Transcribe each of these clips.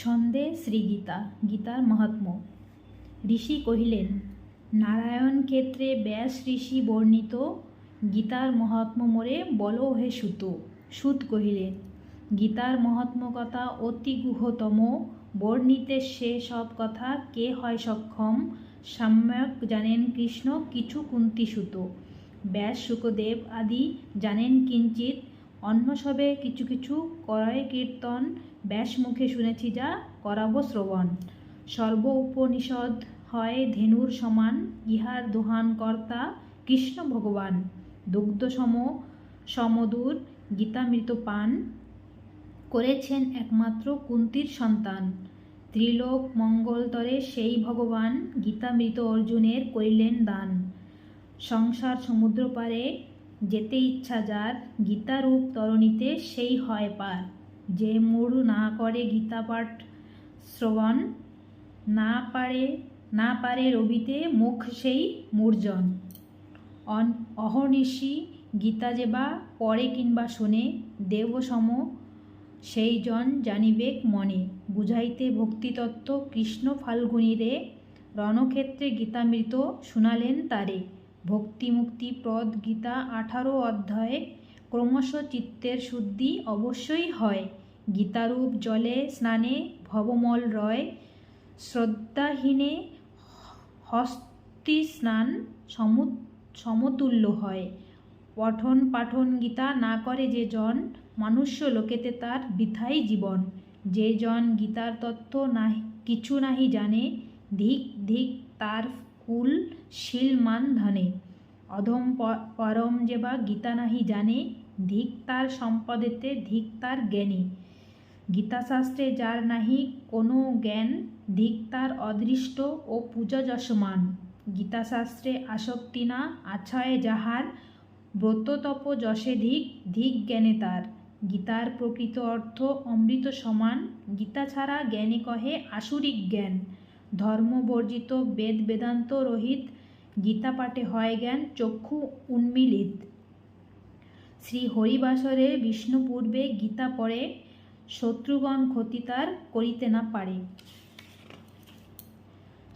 ছন্দে শ্রীগীতা। গীতার মাহাত্ম্য। ঋষি কহিলেন, নারায়ণ ক্ষেত্রে ব্যাস ঋষি বর্ণিত গীতার মহাত্ম্য মোরে বল হে সুত। সুত কহিলেন, গীতার মহাত্ম্য কথা অতি গুহতম, বর্ণিতে সে সব কথা কে হয় সক্ষম। সম্যক জানেন কৃষ্ণ কিছু কুন্তিসুত। ব্যাস শুকদেব আদি জানেন কিঞ্চিত, অন্য সবে কিছু কিছু করায় কীর্তন। ব্যাস মুখে শুনেছি যা করাবো শ্রবণ। সর্ব উপনিষদ হয় ধেনুর সমান, ইহার দোহান কর্তা কৃষ্ণ ভগবান। দুগ্ধ সমদূর গীতামৃত পান, করেছেন একমাত্র কুন্তির সন্তান। ত্রিলোক মঙ্গলতরে সেই ভগবান, গীতামৃত অর্জুনের করিলেন দান। সংসার সমুদ্র পারে যেতে ইচ্ছা যার, গীতারূপ তরণীতে সেই হয় পার। যে মূঢ় না করে গীতা পাঠ শ্রবণ, না পারে রবিতে মুখ সেই মূর্জন। অহর্নিশি গীতা যেবা পড়ে কিংবা শোনে, দেবসম সেই জন জানিবেক মনে। বুঝাইতে ভক্তিতত্ত্ব কৃষ্ণ ফাল্গুনীরে, রণক্ষেত্রে গীতামৃত শুনালেন তারে। ভক্তিমুক্তি প্রদ গীতা 18 অধ্যায়, ক্রমশ চিত্তের শুদ্ধি অবশ্যই হয়। গীতারূপ জলে স্নানে ভবমল রয়, শ্রদ্ধাহীনে হস্তি স্নান সমতুল্য হয়। পঠন পাঠন গীতা না করে যে জন, মনুষ্য লোকেতে তার বৃথাই জীবন। যে জন গীতার তত্ত্ব কিছু নাহি জানে, ধিক ধিক তার কুল শীল মান ধনে। অধম পরম যেবা গীতা নাহি জানে, ধিক তার সম্পদেতে ধিক তার জ্ঞানী। গীতাশাস্ত্রে যার নাহি কোনো জ্ঞান, ধিক তার অদৃষ্ট ও পূজা যশমান। গীতাশাস্ত্রে আসক্তি না আছায় যাহার, ব্রত তপ যশে ধিক ধিক জ্ঞানে তার। গীতার প্রকৃত অর্থ অমৃত সমান, গীতা ছাড়া জ্ঞানী কহে আসুরিক জ্ঞান। ধর্ম বর্জিত বেদ বেদান্ত রহিত, গীতা পাঠে হয় জ্ঞান চক্ষু উন্মীলিত। শ্রী হরিবাসরে বিষ্ণু পূর্বে গীতা পড়ে, শত্রুগণ ক্ষতি তার করিতে না পারে।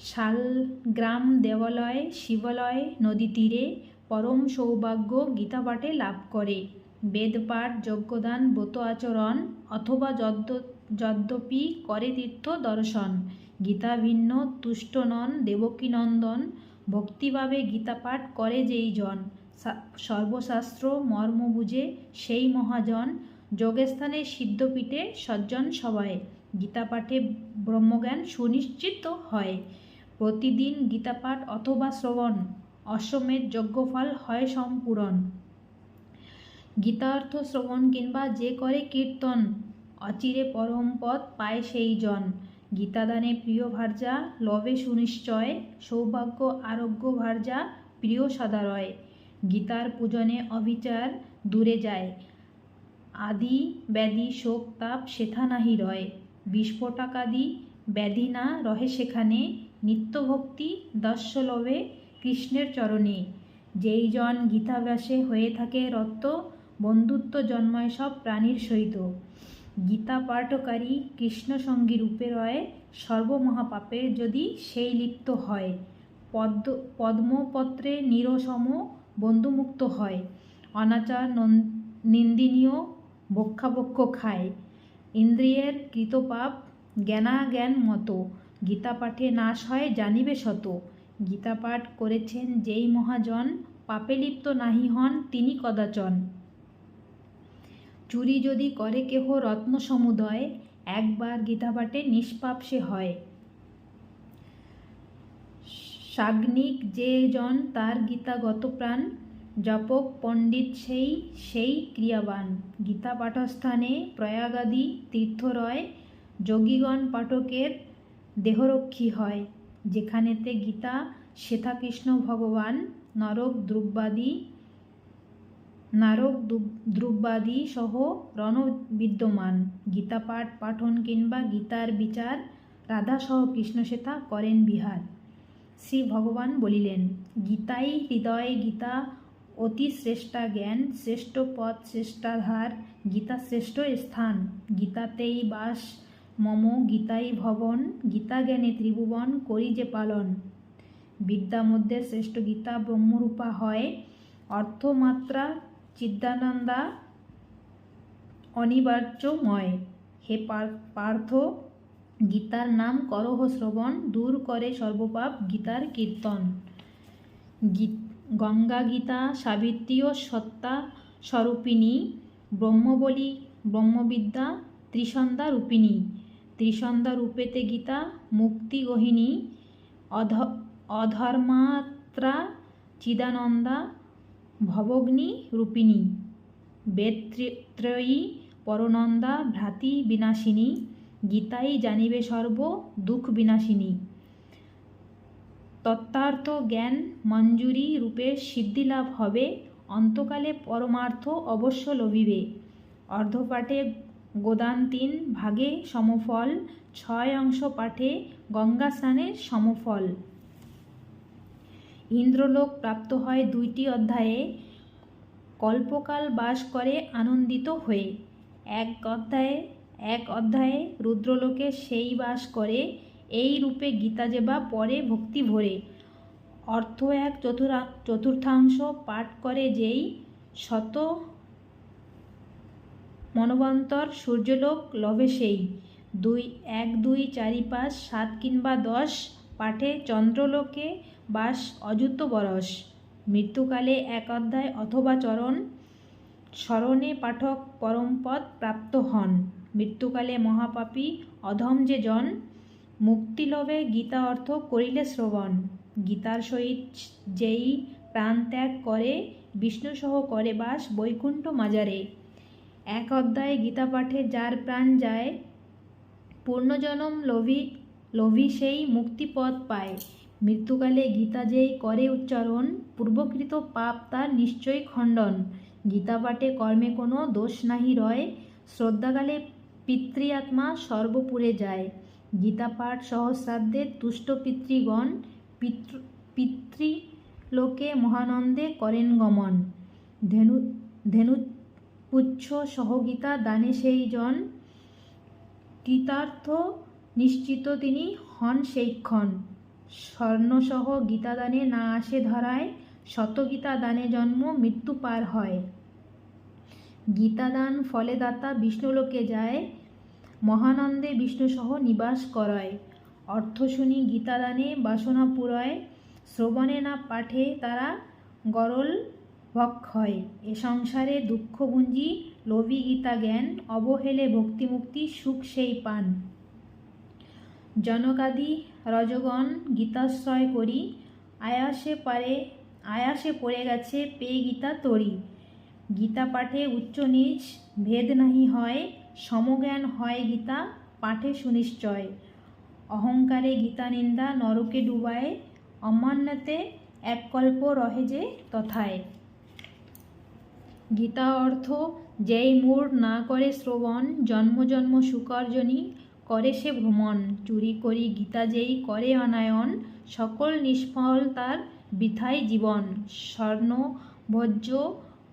শালগ্রাম দেবালয় শিবালয় নদী তীরে, পরম সৌভাগ্য গীতা পাঠে লাভ করে। বেদপাঠ যজ্ঞদান ব্রত আচরণ, অথবা যদ্যপি করে তীর্থ দর্শন। গীতা ভিন্ন তুষ্ট নন দেবকী নন্দন, ভক্তিভাবে গীতা পাঠ করে যেই জন। সর্বশাস্ত্র মর্ম বুঝে সেই মহাজন, যোগস্থানে সিদ্ধপীঠে সজ্জন সবাই। গীতা পাঠে ব্রহ্মজ্ঞান সুনিশ্চিত হয়। প্রতিদিন গীতা পাঠ অথবা শ্রবণ, অশ্বমেধ যজ্ঞফল হয় সম্পূরণ। গীতার্থ শ্রবণ কিংবা যে করে কীর্তন, অচিরে পরম পদ পায় সেই জন। গীতাদানে প্রিয় ভার্যা লবে সুনিশ্চয়, সৌভাগ্য আরোগ্য ভার্যা প্রিয় সদারয়। গীতার পূজনে অবিচার দূরে যায়, আদি ব্যাধি শোক তাপ সেথা নাহি রয়। বিস্ফোটকাদি ব্যাধি না রহে সেখানে, নিত্যভক্তি দস্য লভে কৃষ্ণের চরণে। যেই জন গীতাভ্যাসে হয়ে থাকে রত, বন্ধুত্ব জন্মায় সব প্রাণীর সহিত। গীতা পাঠকারী কৃষ্ণসঙ্গী রূপে রয়, সর্বমহাপাপের যদি সেই লিপ্ত হয়। পদ্মপত্রে নিরসম বন্ধুমুক্ত হয়, অনাচার নিন্দিনীয় ভক্ষাভক্ষ খায়। ইন্দ্রিয়ের কৃতপাপ জ্ঞানাজ্ঞান মতো, গীতা পাঠে নাশ হয় জানিবে শত। গীতা পাঠ করেছেন যেই মহাজন, পাপে লিপ্ত নাহি হন তিনি কদাচন। চুরি যদি করে কেহ রত্ন সমুদয়, একবার গীতা পাঠে নিষ্পাপ সে হয়। সাগ্নিক যে জন তার গীতাগত প্রাণ, জপক পণ্ডিত সেই ক্রিয়াবান। গীতা পাঠস্থানে প্রয়াগাদি তীর্থ রয়, যোগীগণ পাঠকের দেহরক্ষী হয়। যেখানেতে গীতা সেথা কৃষ্ণ ভগবান, নরক দ্রব্যাদি সহ রণ বিদ্যমান। গীতা পাঠ পাঠন কিংবা গীতার বিচার, রাধা সহ কৃষ্ণ সেথা করেন বিহার। শ্রী ভগবান বলিলেন, গীতাই হৃদয় গীতা অতি শ্রেষ্ঠা জ্ঞান, শ্রেষ্ঠ পথ শ্রেষ্ঠাধার, গীতা শ্রেষ্ঠ স্থান। গীতাতেই বাস মম গীতাই ভবন, গীতা জ্ঞানে ত্রিভুবন করি যে পালন। বিদ্যা মধ্যে শ্রেষ্ঠ গীতা ব্রহ্মরূপা হয়, অর্থমাত্রা চিদানন্দা অনিবার্যময়। হে পার্থ, গীতার নাম করহ শ্রবণ, দূর করে সর্বপাপ গীতার কীর্তন। গঙ্গা গীতা সাবিত্রী ও সত্তা স্বরূপিণী, ব্রহ্মবলী ব্রহ্মবিদ্যা ত্রিসন্ধ্যা রূপিণী। ত্রিসন্ধ্যা রূপেতে গীতা মুক্তি গহিনী, অধর্মাত্রা চিদানন্দা ভবগ্নি রূপিণী। বেদত্রয়ী পরনন্দা ভ্রাতি বিনাশিনী, গীতাই জানিবে সর্ব দুঃখ বিনাশিনী। তত্ত্বার্থ জ্ঞান মঞ্জুরি রূপে সিদ্ধিলাভ হবে, অন্তকালে পরমার্থ অবশ্য লভিবে। অর্ধপাঠে গোদান 3 ভাগে সমফল, 6 অংশ পাঠে গঙ্গা স্নানের সমফল। ইন্দ্রলোক প্রাপ্ত হয় 2টি অধ্যায়ে, কল্পকাল বাস করে আনন্দিত হয়ে। এক অধ্যায়ে রুদ্রলোকে সেই বাস করে, এই রূপে গীতা যেবা পরে ভক্তি ভরে। অর্থ 1/4 পাঠ করে যেই, শত মনবন্তর সূর্যলোক লভে সেই। 1, 2, 4, 5, 7 কিংবা 10 পাঠে চন্দ্রলোকে বাস অযুত বরস। মৃত্যুকালে 1 অধ্যায় অথবা চরণ, স্মরণে পাঠক পরমপদ প্রাপ্ত হন। মৃত্যুকালে মহাপাপী অধম যে জন, মুক্তিলভে গীতা অর্থ করিলে শ্রবণ। গীতার সহিত যেই প্রাণ ত্যাগ করে, বিষ্ণুসহ করে বাস বৈকুণ্ঠ মাজারে। 1 অধ্যায় গীতা পাঠে যার প্রাণ যায়, পূর্ণজন্ম লোভী সেই মুক্তিপদ পায়। মৃত্যুকালে গীতা যেই করে উচ্চারণ, পূর্বকৃত পাপ তার নিশ্চয় খণ্ডন। গীতা পাঠে কর্মে কোনো দোষ নাহি রয়, শ্রদ্ধাকালে পিতৃ আত্মা সর্বপুরে যায়। গীতা পাঠ সহস্রাব্দে তুষ্ট পিতৃগণ, পিতৃলোকে মহানন্দে করেন গমন। ধেনুপুচ্ছ সহ গীতা দানে সেই জন, কৃতার্থ নিশ্চিত তিনি হন সেইক্ষণ। স্বর্ণসহ গীতা দানে না আসে ধরায়, শত গীতা দানে জন্ম মৃত্যু পার হয়। গীতাদান ফলে দাতা বিষ্ণুলোকে যায়, মহানন্দে বিষ্ণুসহ নিবাস করায়। অর্থ শুনি গীতাদানে বাসনা পুরয়, শ্রবণে না পাঠে তারা গরল ভক্ষয়। এ সংসারে দুঃখভুঞ্জি লোভী গীতা জ্ঞান, অবহেলে ভক্তিমুক্তি সুখ সেই পান। জনকাদি রজগণ গীতাশ্রয় করি, আয়াসে পড়ে গেছে পেয়ে গীতা তরি। গীতা পাঠে উচ্চ নীচ ভেদ নাহি হয়, সমজ্ঞান হয় গীতা পাঠে সুনিশ্চয়। অহংকারে গীতা নিন্দা নরকে ডুবায়, অমান্যতে 1 কল্প রহে যে তথায়। গীতা অর্থ যেই মূঢ় না করে শ্রবণ, জন্ম জন্ম সুকার্জনী করে সে ভ্রমণ। চুরি করি গীতা যেই করে অনায়ন, সকল নিষ্ফল তার বৃথাই জীবন। স্বর্ণ ভোজ্য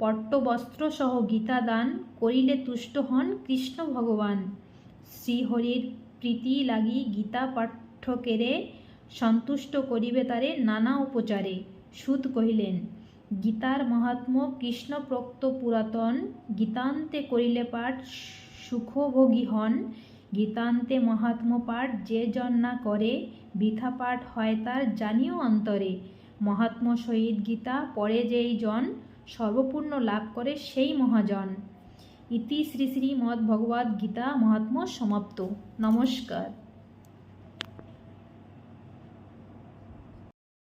পট্টবস্ত্র সহ গীতা দান, করিলে তুষ্ট হন কৃষ্ণ ভগবান। শ্রীহরির প্রীতি লাগি গীতা পাঠকেরে, সন্তুষ্ট করিবে তারে নানা উপচারে। সুত কহিলেন, গীতার মাহাত্ম্য কৃষ্ণ প্রোক্ত পুরাতন, গীতান্তে করিলে পাঠ সুখভোগী হন। গীতান্তে মাহাত্ম্য পাঠ যে জন না করে, বৃথা পাঠ হয় তার জানিও অন্তরে। মাহাত্ম্য সহিত গীতা পড়ে যেই জন, সর্বপূর্ণ লাভ করে সেই মহাজন। ইতি শ্রী শ্রীমদ্ ভগবদ্ গীতা মাহাত্ম্য সমাপ্ত। নমস্কার।